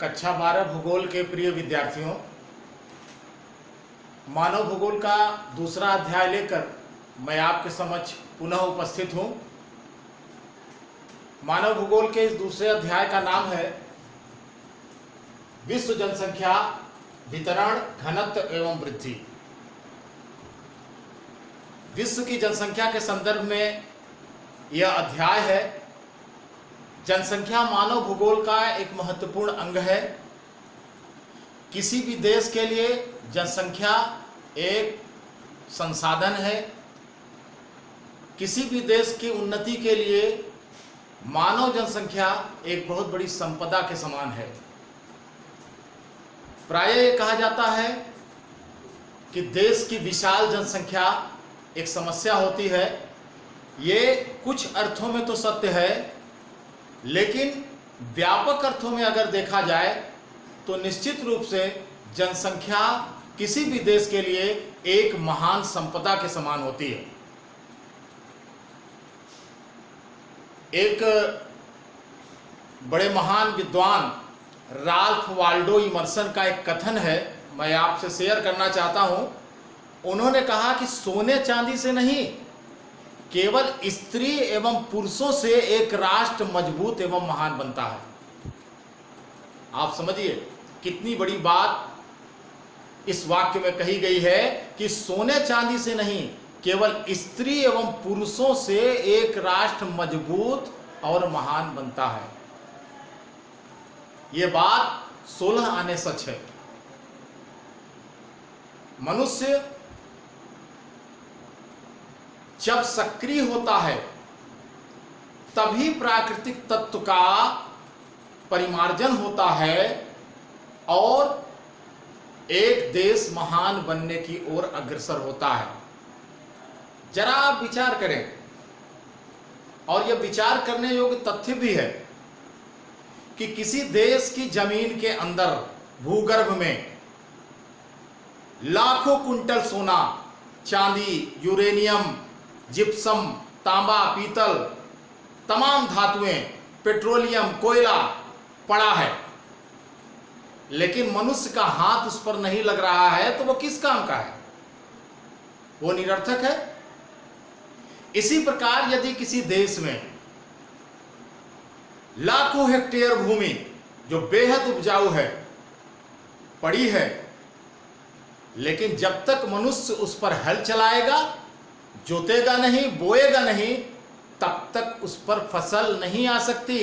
कक्षा 12 भूगोल के प्रिय विद्यार्थियों, मानव भूगोल का दूसरा अध्याय लेकर मैं आपके समक्ष पुनः उपस्थित हूँ। मानव भूगोल के इस दूसरे अध्याय का नाम है विश्व जनसंख्या वितरण, घनत्व एवं वृद्धि। विश्व की जनसंख्या के संदर्भ में यह अध्याय है। जनसंख्या मानव भूगोल का एक महत्वपूर्ण अंग है। किसी भी देश के लिए जनसंख्या एक संसाधन है। किसी भी देश की उन्नति के लिए मानव जनसंख्या एक बहुत बड़ी संपदा के समान है। प्रायः ये कहा जाता है कि देश की विशाल जनसंख्या एक समस्या होती है। ये कुछ अर्थों में तो सत्य है, लेकिन व्यापक अर्थों में अगर देखा जाए तो निश्चित रूप से जनसंख्या किसी भी देश के लिए एक महान संपदा के समान होती है। एक बड़े महान विद्वान राल्फ वाल्डो इमर्सन का एक कथन है, मैं आपसे शेयर करना चाहता हूं। उन्होंने कहा कि सोने चांदी से नहीं, केवल स्त्री एवं पुरुषों से एक राष्ट्र मजबूत एवं महान बनता है। आप समझिए कितनी बड़ी बात इस वाक्य में कही गई है कि सोने चांदी से नहीं, केवल स्त्री एवं पुरुषों से एक राष्ट्र मजबूत और महान बनता है। यह बात 16 आने सच है। मनुष्य जब सक्रिय होता है तभी प्राकृतिक तत्व का परिमार्जन होता है और एक देश महान बनने की ओर अग्रसर होता है। जरा आप विचार करें, और यह विचार करने योग्य तथ्य भी है कि किसी देश की जमीन के अंदर भूगर्भ में लाखों कुंटल सोना, चांदी, यूरेनियम, जिप्सम, तांबा, पीतल, तमाम धातुएं, पेट्रोलियम, कोयला पड़ा है, लेकिन मनुष्य का हाथ उस पर नहीं लग रहा है, तो वो किस काम का है? वो निरर्थक है। इसी प्रकार यदि किसी देश में लाखों हेक्टेयर भूमि जो बेहद उपजाऊ है पड़ी है, लेकिन जब तक मनुष्य उस पर हल चलाएगा, जोतेगा नहीं, बोएगा नहीं, तब तक उस पर फसल नहीं आ सकती।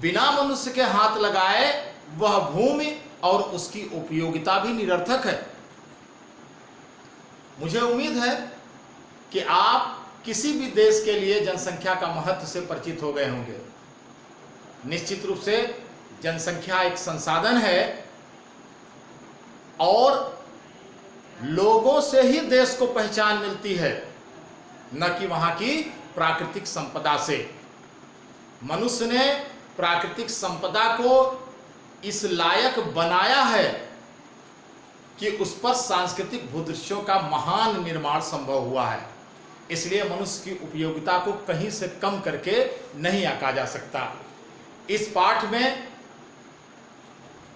बिना मनुष्य के हाथ लगाए वह भूमि और उसकी उपयोगिता भी निरर्थक है। मुझे उम्मीद है कि आप किसी भी देश के लिए जनसंख्या का महत्व से परिचित हो गए होंगे। निश्चित रूप से जनसंख्या एक संसाधन है और लोगों से ही देश को पहचान मिलती है, न कि वहां की प्राकृतिक संपदा से। मनुष्य ने प्राकृतिक संपदा को इस लायक बनाया है कि उस पर सांस्कृतिक भूदृश्यों का महान निर्माण संभव हुआ है। इसलिए मनुष्य की उपयोगिता को कहीं से कम करके नहीं आंका जा सकता। इस पाठ में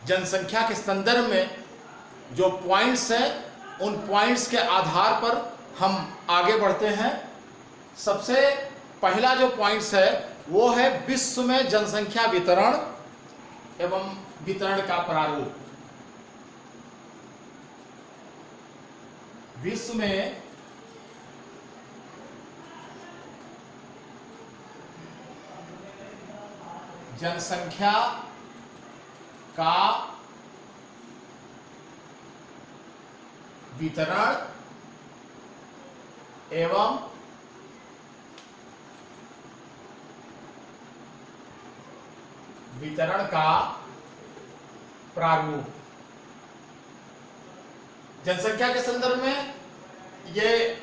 जनसंख्या के संदर्भ में जो पॉइंट्स हैं, उन पॉइंट्स के आधार पर हम आगे बढ़ते हैं। सबसे पहला जो पॉइंट्स है वो है विश्व में जनसंख्या वितरण एवं वितरण का प्रारूप। विश्व में जनसंख्या का वितरण एवं वितरण का प्रारूप। जनसंख्या के संदर्भ में यह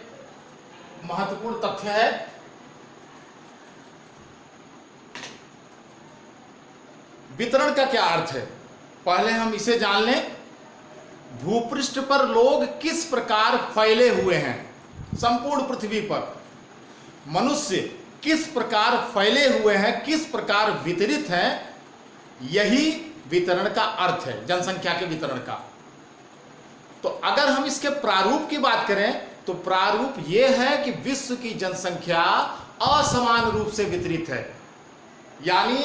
महत्वपूर्ण तथ्य है। वितरण का क्या अर्थ है, पहले हम इसे जान लें। भूपृष्ठ पर लोग किस प्रकार फैले हुए हैं, संपूर्ण पृथ्वी पर मनुष्य किस प्रकार फैले हुए हैं, किस प्रकार वितरित हैं, यही वितरण का अर्थ है, जनसंख्या के वितरण का। तो अगर हम इसके प्रारूप की बात करें तो प्रारूप यह है कि विश्व की जनसंख्या असमान रूप से वितरित है, यानी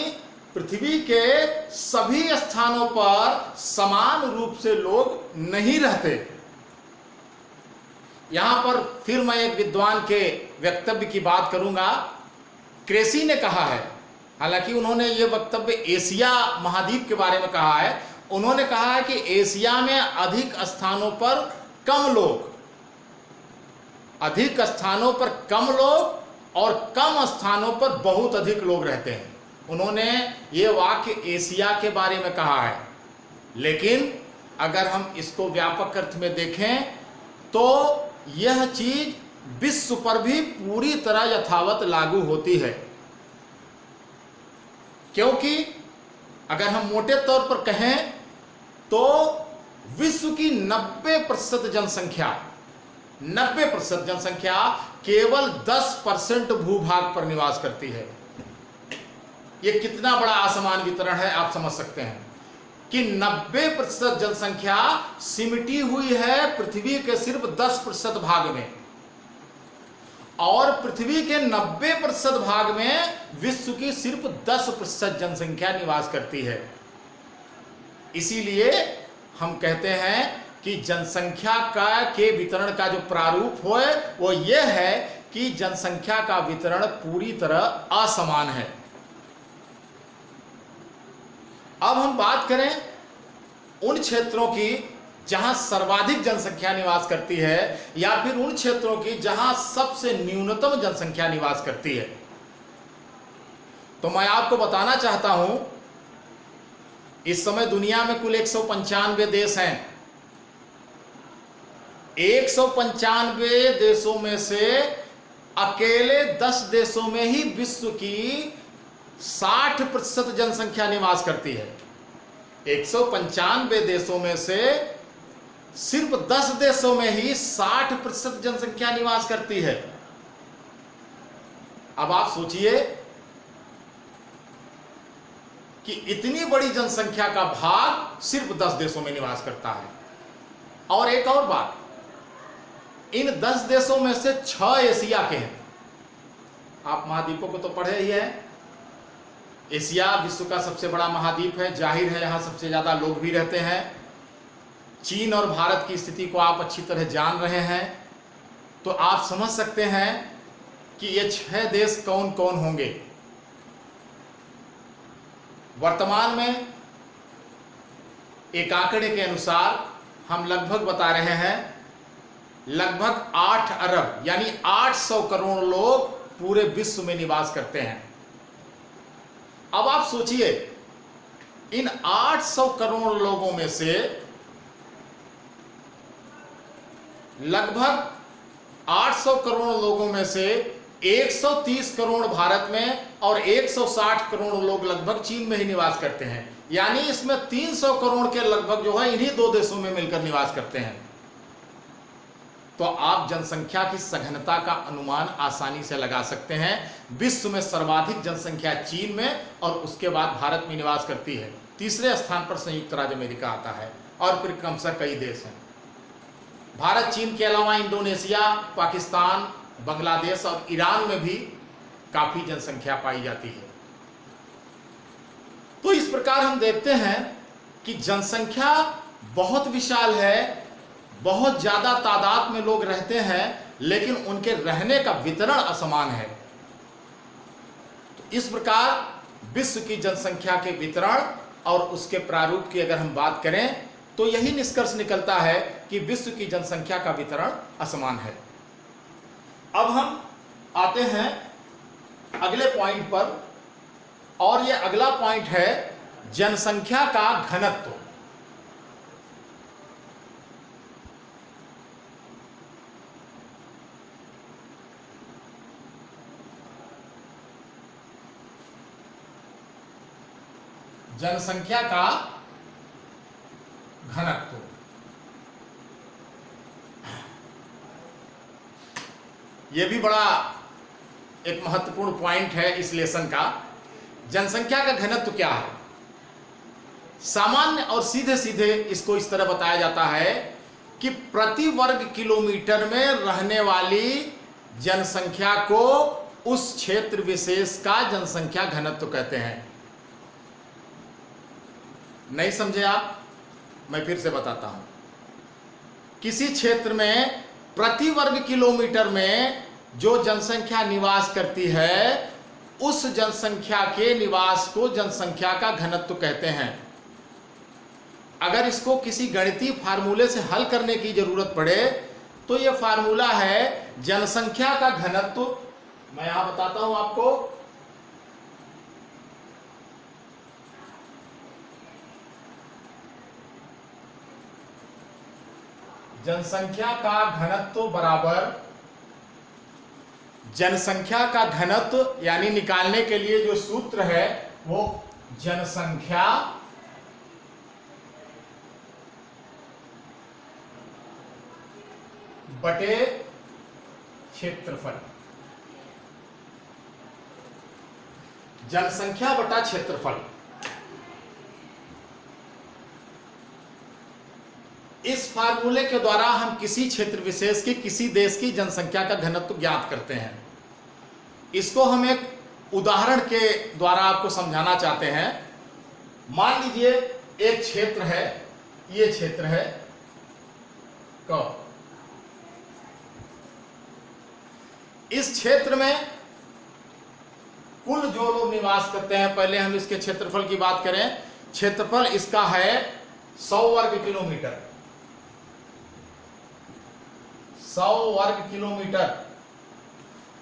पृथ्वी के सभी स्थानों पर समान रूप से लोग नहीं रहते। यहां पर फिर मैं एक विद्वान के वक्तव्य की बात करूंगा। क्रेसी ने कहा है, हालांकि उन्होंने ये वक्तव्य एशिया महाद्वीप के बारे में कहा है, उन्होंने कहा है कि एशिया में अधिक स्थानों पर कम लोग, अधिक स्थानों पर कम लोग और कम स्थानों पर बहुत अधिक लोग रहते हैं। उन्होंने ये वाक्य एशिया के बारे में कहा है, लेकिन अगर हम इसको व्यापक अर्थ में देखें तो यह चीज विश्व पर भी पूरी तरह यथावत लागू होती है, क्योंकि अगर हम मोटे तौर पर कहें तो विश्व की 90% जनसंख्या, 90% जनसंख्या केवल 10% भूभाग पर निवास करती है। यह कितना बड़ा असमान वितरण है आप समझ सकते हैं कि 90% जनसंख्या सिमटी हुई है पृथ्वी के सिर्फ 10% भाग में, और पृथ्वी के 90% भाग में विश्व की सिर्फ 10% जनसंख्या निवास करती है। इसीलिए हम कहते हैं कि जनसंख्या के वितरण का जो प्रारूप है वो ये है कि जनसंख्या का वितरण पूरी तरह असमान है। अब हम बात करें उन क्षेत्रों की जहां सर्वाधिक जनसंख्या निवास करती है, या फिर उन क्षेत्रों की जहां सबसे न्यूनतम जनसंख्या निवास करती है। तो मैं आपको बताना चाहता हूं, इस समय दुनिया में कुल 195 देश हैं। 195 देशों में से अकेले 10 देशों में ही विश्व की 60% जनसंख्या निवास करती है। 195 देशों में से सिर्फ 10 देशों में ही 60% जनसंख्या निवास करती है। अब आप सोचिए कि इतनी बड़ी जनसंख्या का भाग सिर्फ 10 देशों में निवास करता है। और एक और बात, इन 10 देशों में से 6 एशिया के हैं। आप महाद्वीपों को तो पढ़े ही हैं। एशिया विश्व का सबसे बड़ा महाद्वीप है, जाहिर है यहां सबसे ज्यादा लोग भी रहते हैं। चीन और भारत की स्थिति को आप अच्छी तरह जान रहे हैं, तो आप समझ सकते हैं कि ये 6 देश कौन कौन होंगे। वर्तमान में एक आंकड़े के अनुसार हम लगभग बता रहे हैं, लगभग 8 अरब यानी 800 करोड़ लोग पूरे विश्व में निवास करते हैं। अब आप सोचिए, इन 800 करोड़ लोगों में से लगभग 800 करोड़ लोगों में से 130 करोड़ भारत में और 160 करोड़ लोग लगभग चीन में ही निवास करते हैं। यानी इसमें 300 करोड़ के लगभग जो है इन्हीं 2 देशों में मिलकर निवास करते हैं। तो आप जनसंख्या की सघनता का अनुमान आसानी से लगा सकते हैं। विश्व में सर्वाधिक जनसंख्या चीन में और उसके बाद भारत में निवास करती है। तीसरे स्थान पर संयुक्त राज्य अमेरिका आता है और फिर क्रमशः कई देश हैं। भारत चीन के अलावा इंडोनेशिया, पाकिस्तान, बांग्लादेश और ईरान में भी काफी जनसंख्या पाई जाती है। तो इस प्रकार हम देखते हैं कि जनसंख्या बहुत विशाल है, बहुत ज्यादा तादाद में लोग रहते हैं, लेकिन उनके रहने का वितरण असमान है। तो इस प्रकार विश्व की जनसंख्या के वितरण और उसके प्रारूप की अगर हम बात करें तो यही निष्कर्ष निकलता है कि विश्व की जनसंख्या का वितरण असमान है। अब हम आते हैं अगले पॉइंट पर, और यह अगला पॉइंट है जनसंख्या का घनत्व। जनसंख्या का घनत्व, यह भी बड़ा एक महत्वपूर्ण पॉइंट है इस लेसन का। जनसंख्या का घनत्व क्या है? सामान्य और सीधे सीधे इसको इस तरह बताया जाता है कि प्रति वर्ग किलोमीटर में रहने वाली जनसंख्या को उस क्षेत्र विशेष का जनसंख्या घनत्व कहते हैं। नहीं समझे आप? मैं फिर से बताता हूं। किसी क्षेत्र में प्रति वर्ग किलोमीटर में जो जनसंख्या निवास करती है, उस जनसंख्या के निवास को जनसंख्या का घनत्व कहते हैं। अगर इसको किसी गणितीय फार्मूले से हल करने की जरूरत पड़े तो यह फार्मूला है जनसंख्या का घनत्व। मैं यहां बताता हूं आपको। जनसंख्या का घनत्व बराबर जनसंख्या का घनत्व यानी निकालने के लिए जो सूत्र है वो जनसंख्या बटे क्षेत्रफल। जनसंख्या बटा क्षेत्रफल। इस फार्मूले के द्वारा हम किसी क्षेत्र विशेष की किसी देश की जनसंख्या का घनत्व ज्ञात करते हैं। इसको हम एक उदाहरण के द्वारा आपको समझाना चाहते हैं। मान लीजिए एक क्षेत्र है, ये क्षेत्र है क। इस क्षेत्र में कुल जो लोग निवास करते हैं, पहले हम इसके क्षेत्रफल की बात करें। क्षेत्रफल इसका है 100 वर्ग किलोमीटर। 100 वर्ग किलोमीटर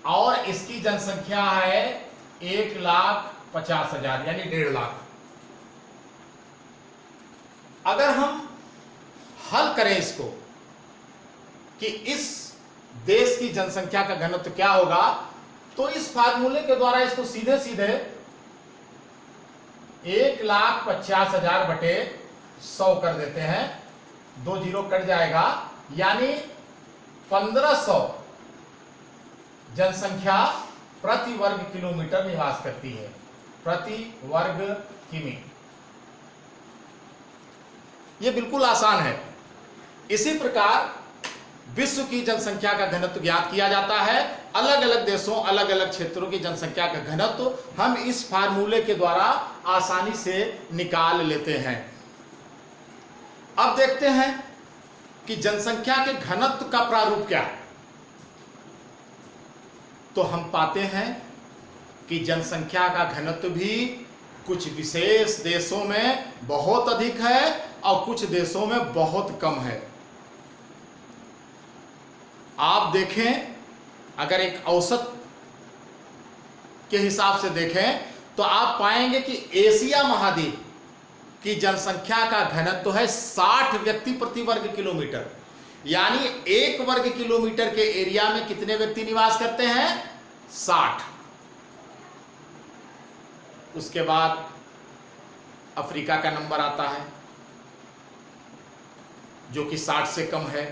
और इसकी जनसंख्या है 1,50,000 यानी 1.5 लाख। अगर हम हल करें इसको कि इस देश की जनसंख्या का घनत्व क्या होगा, तो इस फार्मूले के द्वारा इसको सीधे सीधे 1,50,000 बटे 100 कर देते हैं। 2 जीरो कट जाएगा, यानी 1500 जनसंख्या प्रति वर्ग किलोमीटर निवास करती है। प्रति वर्ग किमी। यह बिल्कुल आसान है। इसी प्रकार विश्व की जनसंख्या का घनत्व ज्ञात किया जाता है। अलग अलग देशों, अलग अलग क्षेत्रों की जनसंख्या का घनत्व हम इस फार्मूले के द्वारा आसानी से निकाल लेते हैं। अब देखते हैं कि जनसंख्या के घनत्व का प्रारूप क्या है। तो हम पाते हैं कि जनसंख्या का घनत्व भी कुछ विशेष देशों में बहुत अधिक है और कुछ देशों में बहुत कम है। आप देखें, अगर एक औसत के हिसाब से देखें तो आप पाएंगे कि एशिया महाद्वीप की जनसंख्या का घनत्व है 60 व्यक्ति प्रति वर्ग किलोमीटर। यानी 1 वर्ग किलोमीटर के एरिया में कितने व्यक्ति निवास करते हैं? 60। उसके बाद अफ्रीका का नंबर आता है जो कि 60 से कम है।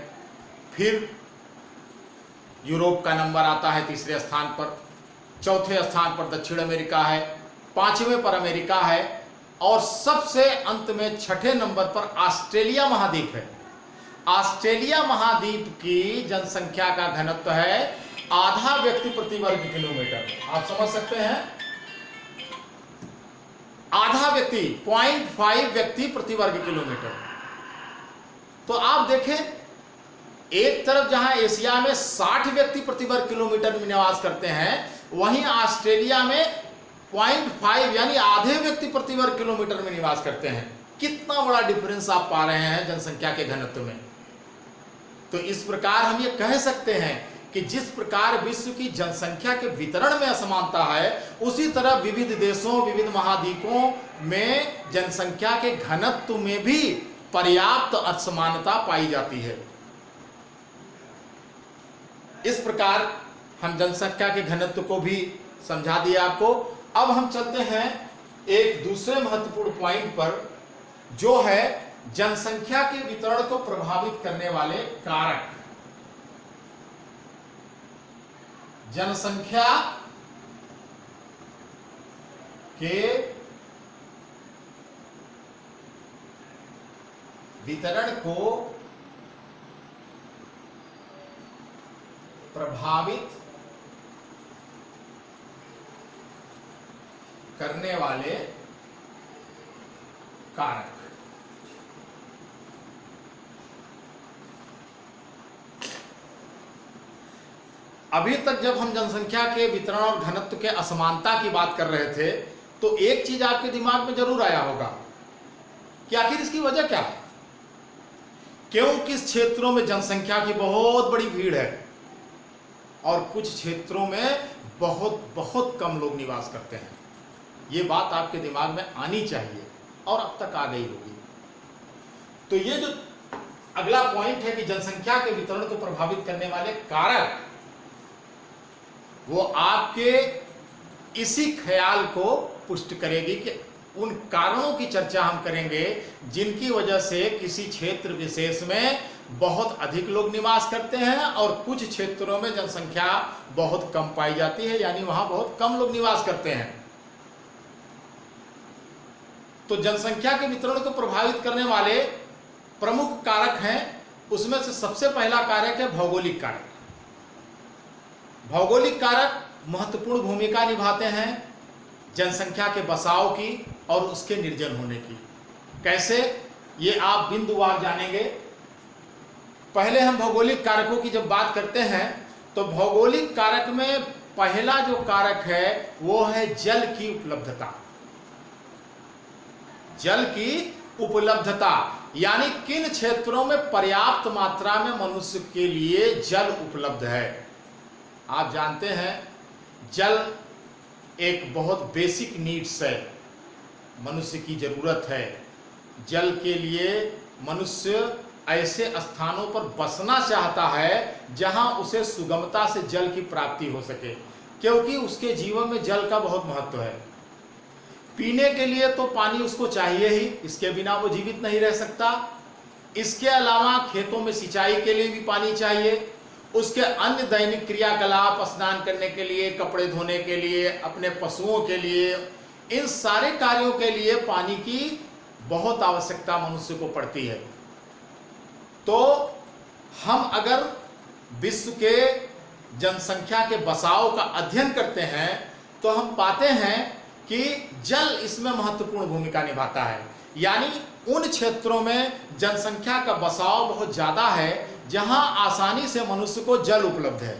फिर यूरोप का नंबर आता है तीसरे स्थान पर। चौथे स्थान पर दक्षिण अमेरिका है। 5वें पर अमेरिका है और सबसे अंत में 6ठे नंबर पर ऑस्ट्रेलिया महाद्वीप है। ऑस्ट्रेलिया महाद्वीप की जनसंख्या का घनत्व है आधा व्यक्ति प्रति वर्ग किलोमीटर। आप समझ सकते हैं, आधा व्यक्ति 0.5 व्यक्ति प्रति वर्ग किलोमीटर। तो आप देखें, एक तरफ जहां एशिया में 60 व्यक्ति प्रति वर्ग किलोमीटर में निवास करते हैं, वहीं ऑस्ट्रेलिया में 0.5 यानी आधे व्यक्ति प्रति वर्ग किलोमीटर में निवास करते हैं। कितना बड़ा डिफरेंस आप पा रहे हैं जनसंख्या के घनत्व में। तो इस प्रकार हम ये कह सकते हैं कि जिस प्रकार विश्व की जनसंख्या के वितरण में असमानता है, उसी तरह विविध देशों, विविध महाद्वीपों में जनसंख्या के घनत्व में भी पर्याप्त असमानता पाई जाती है। इस प्रकार हम जनसंख्या के घनत्व को भी समझा दिया आपको। अब हम चलते हैं एक दूसरे महत्वपूर्ण पॉइंट पर, जो है जनसंख्या के वितरण को प्रभावित करने वाले कारक। जनसंख्या के वितरण को प्रभावित करने वाले कारक। अभी तक जब हम जनसंख्या के वितरण और घनत्व के असमानता की बात कर रहे थे तो एक चीज आपके दिमाग में जरूर आया होगा कि आखिर इसकी वजह क्या है। क्यों किस क्षेत्रों में जनसंख्या की बहुत बड़ी भीड़ है और कुछ क्षेत्रों में बहुत बहुत कम लोग निवास करते हैं। ये बात आपके दिमाग में आनी चाहिए और अब तक आ गई होगी। तो ये जो अगला पॉइंट है कि जनसंख्या के वितरण को प्रभावित करने वाले कारक, वो आपके इसी ख्याल को पुष्ट करेगी कि उन कारणों की चर्चा हम करेंगे जिनकी वजह से किसी क्षेत्र विशेष में बहुत अधिक लोग निवास करते हैं और कुछ क्षेत्रों में जनसंख्या बहुत कम पाई जाती है, यानी वहां बहुत कम लोग निवास करते हैं। तो जनसंख्या के वितरण को प्रभावित करने वाले प्रमुख कारक हैं, उसमें से सबसे पहला कारक है भौगोलिक कारक। भौगोलिक कारक महत्वपूर्ण भूमिका निभाते हैं जनसंख्या के बसाव की और उसके निर्जन होने की। कैसे, ये आप बिंदुवार जानेंगे। पहले हम भौगोलिक कारकों की जब बात करते हैं तो भौगोलिक कारक में पहला जो कारक है वो है जल की उपलब्धता। जल की उपलब्धता यानी किन क्षेत्रों में पर्याप्त मात्रा में मनुष्य के लिए जल उपलब्ध है। आप जानते हैं जल एक बहुत बेसिक नीड्स है, मनुष्य की जरूरत है। जल के लिए मनुष्य ऐसे स्थानों पर बसना चाहता है जहां उसे सुगमता से जल की प्राप्ति हो सके, क्योंकि उसके जीवन में जल का बहुत महत्व है। पीने के लिए तो पानी उसको चाहिए ही, इसके बिना वो जीवित नहीं रह सकता। इसके अलावा खेतों में सिंचाई के लिए भी पानी चाहिए। उसके अन्य दैनिक क्रियाकलाप, स्नान करने के लिए, कपड़े धोने के लिए, अपने पशुओं के लिए, इन सारे कार्यों के लिए पानी की बहुत आवश्यकता मनुष्य को पड़ती है। तो हम अगर विश्व के जनसंख्या के बसाव का अध्ययन करते हैं तो हम पाते हैं कि जल इसमें महत्वपूर्ण भूमिका निभाता है। यानी उन क्षेत्रों में जनसंख्या का बसाव बहुत ज़्यादा है जहां आसानी से मनुष्य को जल उपलब्ध है,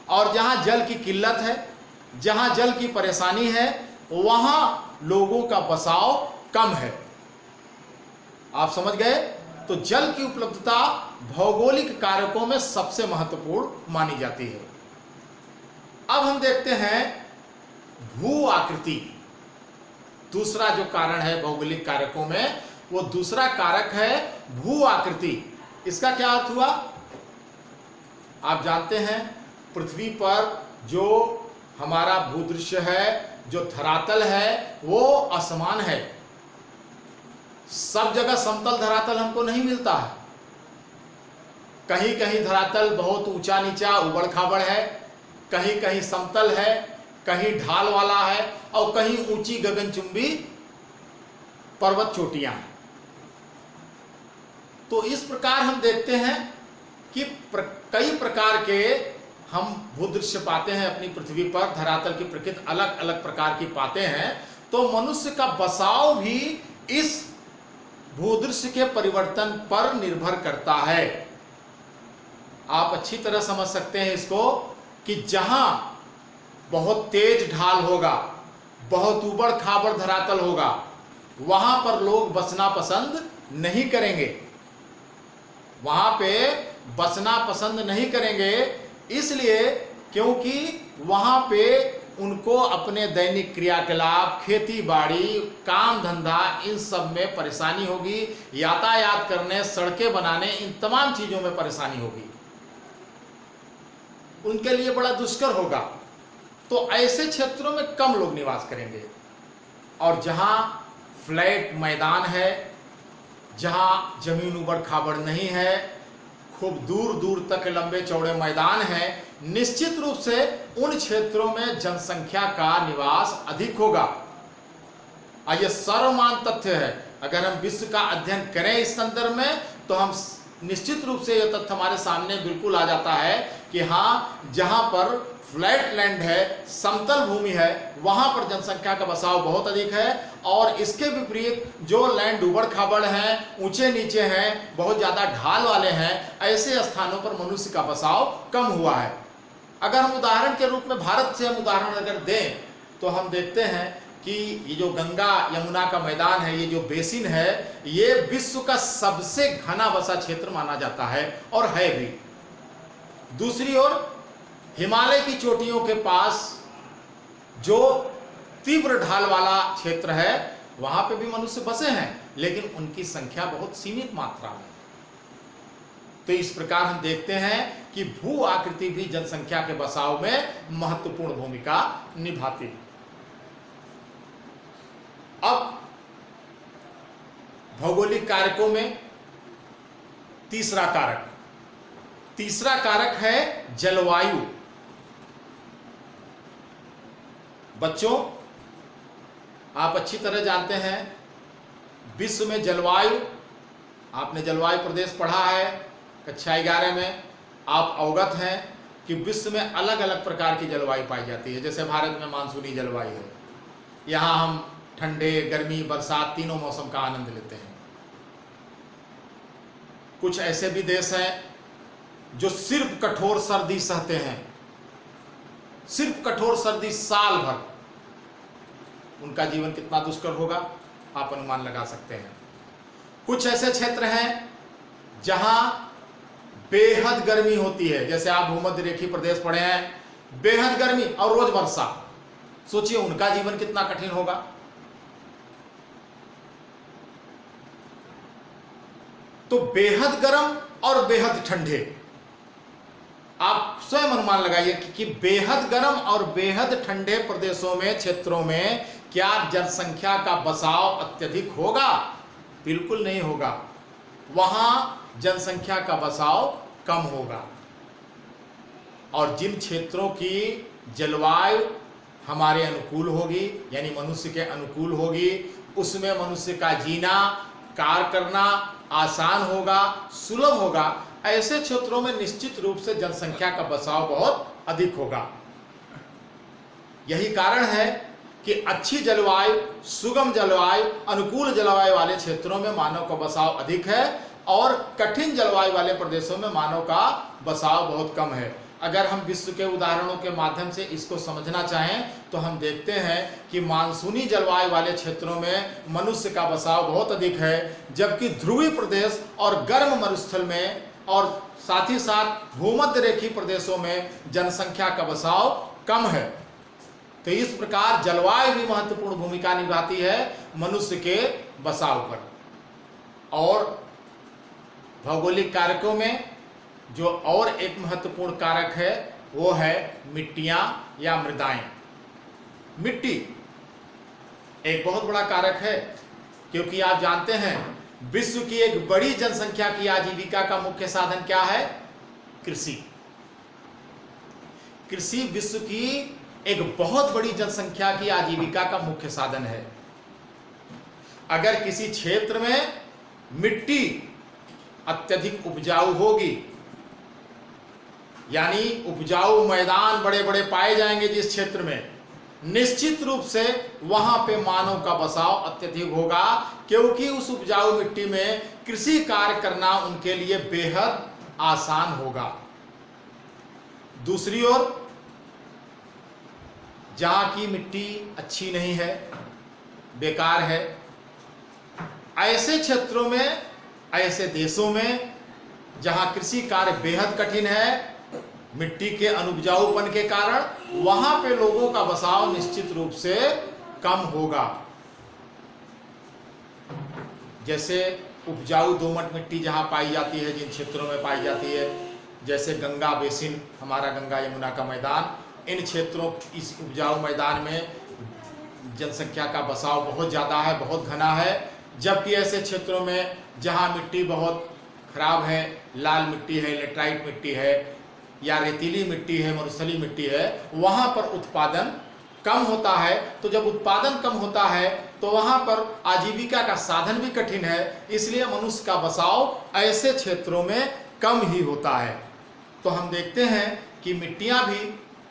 और जहां जल की किल्लत है, जहां जल की परेशानी है, वहां लोगों का बसाव कम है। आप समझ गए? तो जल की उपलब्धता भौगोलिक कारकों में सबसे महत्वपूर्ण मानी जाती है। अब हम देखते हैं भू आकृति। दूसरा जो कारण है भौगोलिक कारकों में, वो दूसरा कारक है भू आकृति। इसका क्या अर्थ हुआ? आप जानते हैं पृथ्वी पर जो हमारा भूदृश्य है, जो धरातल है, वो असमान है। सब जगह समतल धरातल हमको नहीं मिलता है। कहीं कहीं धरातल बहुत ऊंचा नीचा उबड़ खाबड़ है, कहीं कहीं समतल है, कहीं ढाल वाला है और कहीं ऊंची गगनचुंबी पर्वत चोटियां हैं। तो इस प्रकार हम देखते हैं कि कई प्रकार के हम भूदृश्य पाते हैं अपनी पृथ्वी पर। धरातल की प्रकृति अलग अलग प्रकार की पाते हैं। तो मनुष्य का बसाव भी इस भूदृश्य के परिवर्तन पर निर्भर करता है। आप अच्छी तरह समझ सकते हैं इसको कि जहां बहुत तेज ढाल होगा, बहुत ऊबड़ खाबड़ धरातल होगा, वहां पर लोग बसना पसंद नहीं करेंगे। वहां पे बसना पसंद नहीं करेंगे इसलिए क्योंकि वहां पे उनको अपने दैनिक क्रियाकलाप, खेती बाड़ी, काम धंधा, इन सब में परेशानी होगी। यातायात करने, सड़कें बनाने, इन तमाम चीजों में परेशानी होगी, उनके लिए बड़ा दुष्कर होगा। तो ऐसे क्षेत्रों में कम लोग निवास करेंगे। और जहां फ्लैट मैदान है, जहां जमीन उबड़ खाबड़ नहीं है, खूब दूर दूर तक लंबे चौड़े मैदान हैं, निश्चित रूप से उन क्षेत्रों में जनसंख्या का निवास अधिक होगा। और यह सर्वमान्य तथ्य है अगर हम विश्व का अध्ययन करें इस संदर्भ में तो हम निश्चित रूप से यह तथ्य हमारे सामने बिल्कुल आ जाता है कि हाँ, जहाँ पर फ्लैट लैंड है, समतल भूमि है, वहाँ पर जनसंख्या का बसाव बहुत अधिक है। और इसके विपरीत जो लैंड उबड़ खाबड़ हैं, ऊंचे नीचे हैं, बहुत ज़्यादा ढाल वाले हैं, ऐसे स्थानों पर मनुष्य का बसाव कम हुआ है। अगर हम उदाहरण के रूप में भारत से हम उदाहरण अगर दें तो हम देखते हैं कि ये जो गंगा यमुना का मैदान है, ये जो बेसिन है, ये विश्व का सबसे घना बसा क्षेत्र माना जाता है और है भी। दूसरी ओर हिमालय की चोटियों के पास जो तीव्र ढाल वाला क्षेत्र है, वहां पे भी मनुष्य बसे हैं, लेकिन उनकी संख्या बहुत सीमित मात्रा में। तो इस प्रकार हम देखते हैं कि भू आकृति भी जनसंख्या के बसाव में महत्वपूर्ण भूमिका निभाती है। अब भौगोलिक कारकों में तीसरा कारक है जलवायु। बच्चों, आप अच्छी तरह जानते हैं विश्व में जलवायु, आपने जलवायु प्रदेश पढ़ा है कक्षा 11 में, आप अवगत हैं कि विश्व में अलग अलग प्रकार की जलवायु पाई जाती है। जैसे भारत में मानसूनी जलवायु है, यहाँ हम ठंडे, गर्मी, बरसात तीनों मौसम का आनंद लेते हैं। कुछ ऐसे भी देश हैं जो सिर्फ कठोर सर्दी सहते हैं, सिर्फ कठोर सर्दी साल भर। उनका जीवन कितना दुष्कर होगा आप अनुमान लगा सकते हैं। कुछ ऐसे क्षेत्र हैं जहां बेहद गर्मी होती है, जैसे आप भूमध्य रेखीय प्रदेश पढ़े हैं, बेहद गर्मी और रोज वर्षा। सोचिए उनका जीवन कितना कठिन होगा। तो बेहद गर्म और बेहद ठंडे, आप स्वयं अनुमान लगाइए कि बेहद गर्म और बेहद ठंडे प्रदेशों में, क्षेत्रों में क्या जनसंख्या का बसाव अत्यधिक होगा? बिल्कुल नहीं होगा। वहां जनसंख्या का बसाव कम होगा। और जिन क्षेत्रों की जलवायु हमारे अनुकूल होगी, यानी मनुष्य के अनुकूल होगी, उसमें मनुष्य का जीना, कार्य करना आसान होगा, सुलभ होगा। ऐसे क्षेत्रों में निश्चित रूप से जनसंख्या का बसाव बहुत अधिक होगा। यही कारण है कि अच्छी जलवायु, सुगम जलवायु, अनुकूल जलवायु वाले क्षेत्रों में मानव का बसाव अधिक है और कठिन जलवायु वाले प्रदेशों में मानव का बसाव बहुत कम है। अगर हम विश्व के उदाहरणों के माध्यम से इसको समझना चाहें तो हम देखते हैं कि मानसूनी जलवायु वाले क्षेत्रों में मनुष्य का बसाव बहुत अधिक है, जबकि ध्रुवीय प्रदेश और गर्म मरुस्थल में और साथ ही साथ भूमध्य रेखीय प्रदेशों में जनसंख्या का बसाव कम है। तो इस प्रकार जलवायु भी महत्वपूर्ण भूमिका निभाती है मनुष्य के बसाव पर। और भौगोलिक कारकों में जो और एक महत्वपूर्ण कारक है वो है मिट्टियां या मृदाएं। मिट्टी एक बहुत बड़ा कारक है, क्योंकि आप जानते हैं विश्व की एक बड़ी जनसंख्या की आजीविका का मुख्य साधन क्या है? कृषि। कृषि विश्व की एक बहुत बड़ी जनसंख्या की आजीविका का मुख्य साधन है। अगर किसी क्षेत्र में मिट्टी अत्यधिक उपजाऊ होगी, यानी उपजाऊ मैदान बड़े बड़े पाए जाएंगे जिस क्षेत्र में, निश्चित रूप से वहां पे मानव का बसाव अत्यधिक होगा, क्योंकि उस उपजाऊ मिट्टी में कृषि कार्य करना उनके लिए बेहद आसान होगा। दूसरी ओर जहां की मिट्टी अच्छी नहीं है, बेकार है, ऐसे क्षेत्रों में, ऐसे देशों में जहां कृषि कार्य बेहद कठिन है, मिट्टी के अनुपजाऊपन के कारण, वहां पे लोगों का बसाव निश्चित रूप से कम होगा। जैसे उपजाऊ दोमट मिट्टी जहां पाई जाती है, जिन क्षेत्रों में पाई जाती है, जैसे गंगा बेसिन, हमारा गंगा यमुना का मैदान, इन क्षेत्रों, इस उपजाऊ मैदान में जनसंख्या का बसाव बहुत ज़्यादा है, बहुत घना है। जबकि ऐसे क्षेत्रों में जहां मिट्टी बहुत खराब है, लाल मिट्टी है, लेटराइट मिट्टी है, या रेतीली मिट्टी है, मरुस्थली मिट्टी है, वहां पर उत्पादन कम होता है। तो जब उत्पादन कम होता है तो वहां पर आजीविका का साधन भी कठिन है, इसलिए मनुष्य का बसाव ऐसे क्षेत्रों में कम ही होता है। तो हम देखते हैं कि मिट्टियां भी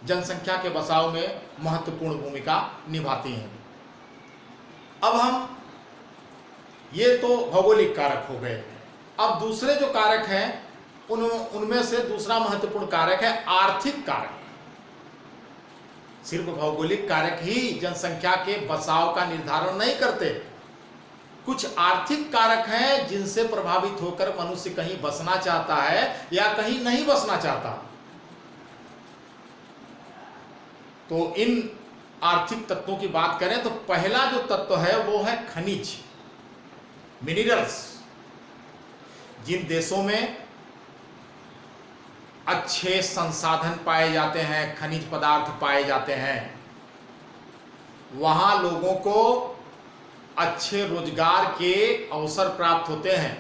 जनसंख्या के बसाव में महत्वपूर्ण भूमिका निभाती हैं। अब हम, ये तो भौगोलिक कारक हो गए। अब दूसरे जो कारक हैं उनमें से दूसरा महत्वपूर्ण कारक है आर्थिक कारक। सिर्फ भौगोलिक कारक ही जनसंख्या के बसाव का निर्धारण नहीं करते, कुछ आर्थिक कारक हैं जिनसे प्रभावित होकर मनुष्य कहीं बसना चाहता है या कहीं नहीं बसना चाहता। तो इन आर्थिक तत्वों की बात करें तो पहला जो तत्व है वो है खनिज, मिनरल्स। जिन देशों में अच्छे संसाधन पाए जाते हैं, खनिज पदार्थ पाए जाते हैं, वहां लोगों को अच्छे रोजगार के अवसर प्राप्त होते हैं।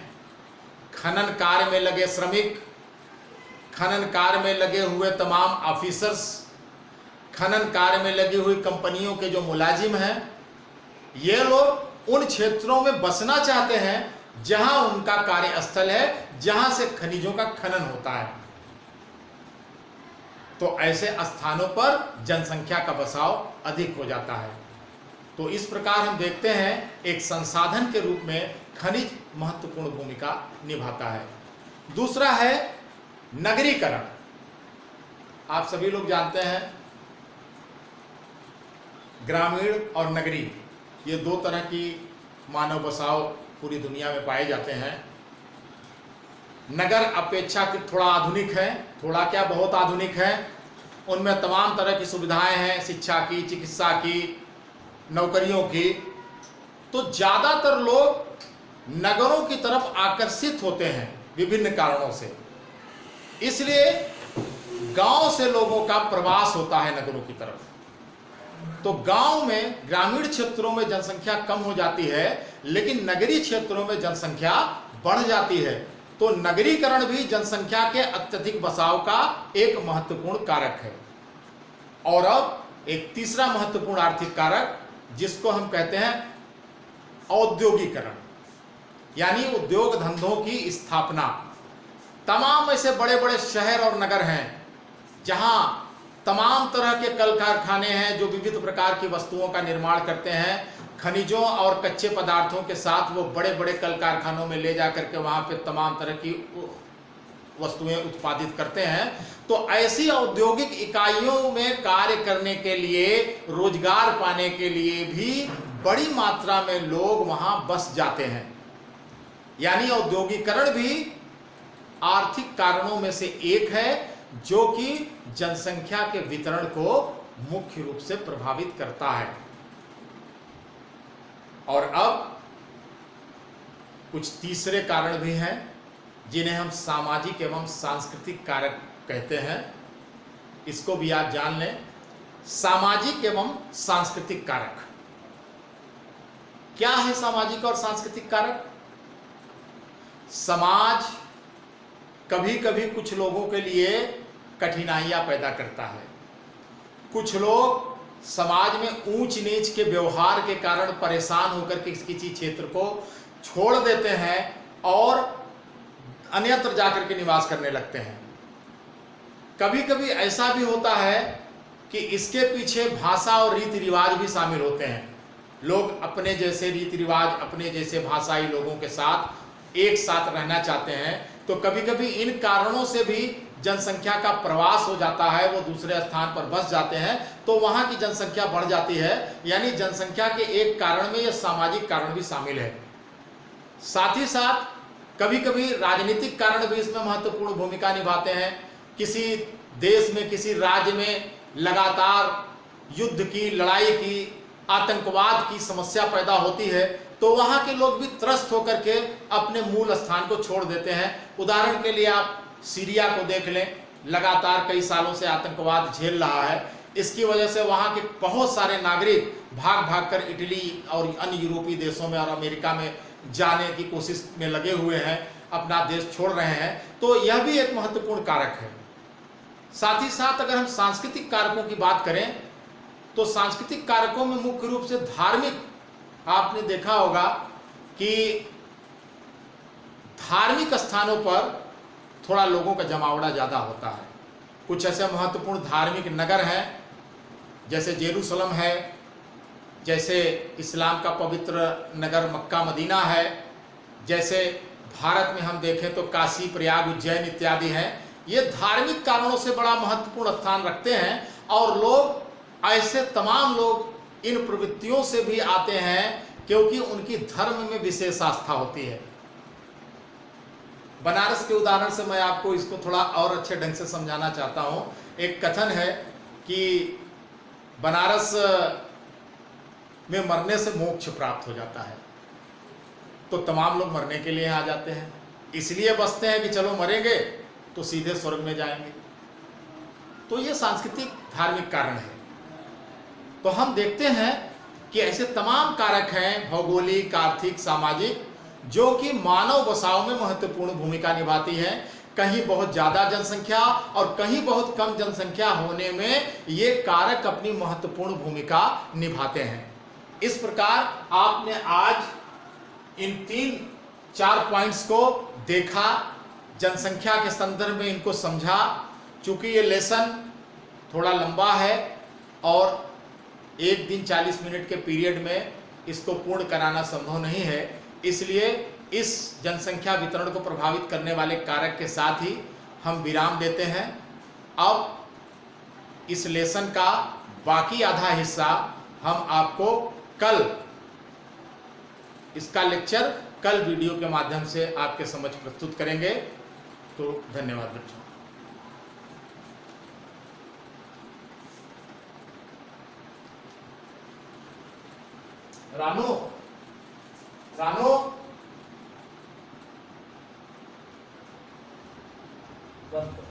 खनन कार्य में लगे श्रमिक, खनन कार्य में लगे हुए तमाम ऑफिसर्स, खनन कार्य में लगी हुई कंपनियों के जो मुलाजिम हैं, ये लोग उन क्षेत्रों में बसना चाहते हैं जहां उनका कार्यस्थल है, जहां से खनिजों का खनन होता है। तो ऐसे स्थानों पर जनसंख्या का बसाव अधिक हो जाता है। तो इस प्रकार हम देखते हैं एक संसाधन के रूप में खनिज महत्वपूर्ण भूमिका निभाता है। दूसरा है नगरीकरण। आप सभी लोग जानते हैं ग्रामीण और नगरी, ये दो तरह की मानव बसाव पूरी दुनिया में पाए जाते हैं। नगर अपेक्षाकृत थोड़ा आधुनिक है, थोड़ा क्या बहुत आधुनिक है। उनमें तमाम तरह की सुविधाएं हैं, शिक्षा की, चिकित्सा की, नौकरियों की। तो ज़्यादातर लोग नगरों की तरफ आकर्षित होते हैं विभिन्न कारणों से, इसलिए गांव से लोगों का प्रवास होता है नगरों की तरफ। तो गांव में, ग्रामीण क्षेत्रों में जनसंख्या कम हो जाती है, लेकिन नगरीय क्षेत्रों में जनसंख्या बढ़ जाती है। तो नगरीकरण भी जनसंख्या के अत्यधिक बसाव का एक महत्वपूर्ण कारक है। और अब एक तीसरा महत्वपूर्ण आर्थिक कारक जिसको हम कहते हैं औद्योगिकरण, यानी उद्योग धंधों की स्थापना। तमाम ऐसे बड़े बड़े शहर और नगर हैं जहां तमाम तरह के कल कारखाने हैं जो विविध प्रकार की वस्तुओं का निर्माण करते हैं। खनिजों और कच्चे पदार्थों के साथ वो बड़े बड़े कल कारखानों में ले जाकर के वहाँ पे तमाम तरह की वस्तुएं उत्पादित करते हैं। तो ऐसी औद्योगिक इकाइयों में कार्य करने के लिए, रोजगार पाने के लिए भी बड़ी मात्रा में लोग वहाँ बस जाते हैं। यानी औद्योगिकरण भी आर्थिक कारणों में से एक है जो कि जनसंख्या के वितरण को मुख्य रूप से प्रभावित करता है। और अब कुछ तीसरे कारण भी हैं जिन्हें हम सामाजिक एवं सांस्कृतिक कारक कहते हैं। इसको भी आप जान लें, सामाजिक एवं सांस्कृतिक कारक क्या है। सामाजिक और सांस्कृतिक कारक, समाज कभी कभी कुछ लोगों के लिए कठिनाइयां पैदा करता है। कुछ लोग समाज में ऊंच नीच के व्यवहार के कारण परेशान होकर के किसी क्षेत्र को छोड़ देते हैं और अन्यत्र जाकर के निवास करने लगते हैं। कभी कभी ऐसा भी होता है कि इसके पीछे भाषा और रीति रिवाज भी शामिल होते हैं। लोग अपने जैसे रीति रिवाज, अपने जैसे भाषाई लोगों के साथ एक साथ रहना चाहते हैं। तो कभी कभी इन कारणों से भी जनसंख्या का प्रवास हो जाता है, वो दूसरे स्थान पर बस जाते हैं, तो वहाँ की जनसंख्या बढ़ जाती है। यानी जनसंख्या के एक कारण में ये सामाजिक कारण भी शामिल है। साथ ही साथ कभी कभी राजनीतिक कारण भी इसमें महत्वपूर्ण भूमिका निभाते हैं। किसी देश में, किसी राज्य में लगातार युद्ध की, लड़ाई की, आतंकवाद की समस्या पैदा होती है, तो वहाँ के लोग भी त्रस्त होकर के अपने मूल स्थान को छोड़ देते हैं। उदाहरण के लिए आप सीरिया को देख लें, लगातार कई सालों से आतंकवाद झेल रहा है। इसकी वजह से वहाँ के बहुत सारे नागरिक भाग भाग कर इटली और अन्य यूरोपीय देशों में और अमेरिका में जाने की कोशिश में लगे हुए हैं, अपना देश छोड़ रहे हैं। तो यह भी एक महत्वपूर्ण कारक है। साथ ही साथ अगर हम सांस्कृतिक कारकों की बात करें तो सांस्कृतिक कारकों में मुख्य रूप से धार्मिक आपने देखा होगा कि धार्मिक स्थानों पर थोड़ा लोगों का जमावड़ा ज़्यादा होता है। कुछ ऐसे महत्वपूर्ण धार्मिक नगर हैं जैसे जेरूसलम है, जैसे इस्लाम का पवित्र नगर मक्का मदीना है, जैसे भारत में हम देखें तो काशी प्रयाग उज्जैन इत्यादि हैं। ये धार्मिक कारणों से बड़ा महत्वपूर्ण स्थान रखते हैं और लोग ऐसे तमाम लोग इन प्रवृत्तियों से भी आते हैं क्योंकि उनकी धर्म में विशेष आस्था होती है। बनारस के उदाहरण से मैं आपको इसको थोड़ा और अच्छे ढंग से समझाना चाहता हूँ। एक कथन है कि बनारस में मरने से मोक्ष प्राप्त हो जाता है, तो तमाम लोग मरने के लिए आ जाते हैं, इसलिए बसते हैं कि चलो मरेंगे तो सीधे स्वर्ग में जाएंगे। तो ये सांस्कृतिक धार्मिक कारण है। तो हम देखते हैं कि ऐसे तमाम कारक हैं, भौगोलिक, आर्थिक, सामाजिक, जो कि मानव बसाव में महत्वपूर्ण भूमिका निभाती है। कहीं बहुत ज़्यादा जनसंख्या और कहीं बहुत कम जनसंख्या होने में ये कारक अपनी महत्वपूर्ण भूमिका निभाते हैं। इस प्रकार आपने आज इन 3-4 पॉइंट्स को देखा, जनसंख्या के संदर्भ में इनको समझा। चूंकि ये लेसन थोड़ा लंबा है और एक दिन 40 मिनट के पीरियड में इसको पूर्ण कराना संभव नहीं है, इसलिए इस जनसंख्या वितरण को प्रभावित करने वाले कारक के साथ ही हम विराम देते हैं। अब इस लेसन का बाकी आधा हिस्सा हम आपको कल, इसका लेक्चर कल वीडियो के माध्यम से आपके समक्ष प्रस्तुत करेंगे। तो धन्यवाद बच्चों। रानू रानू बंद।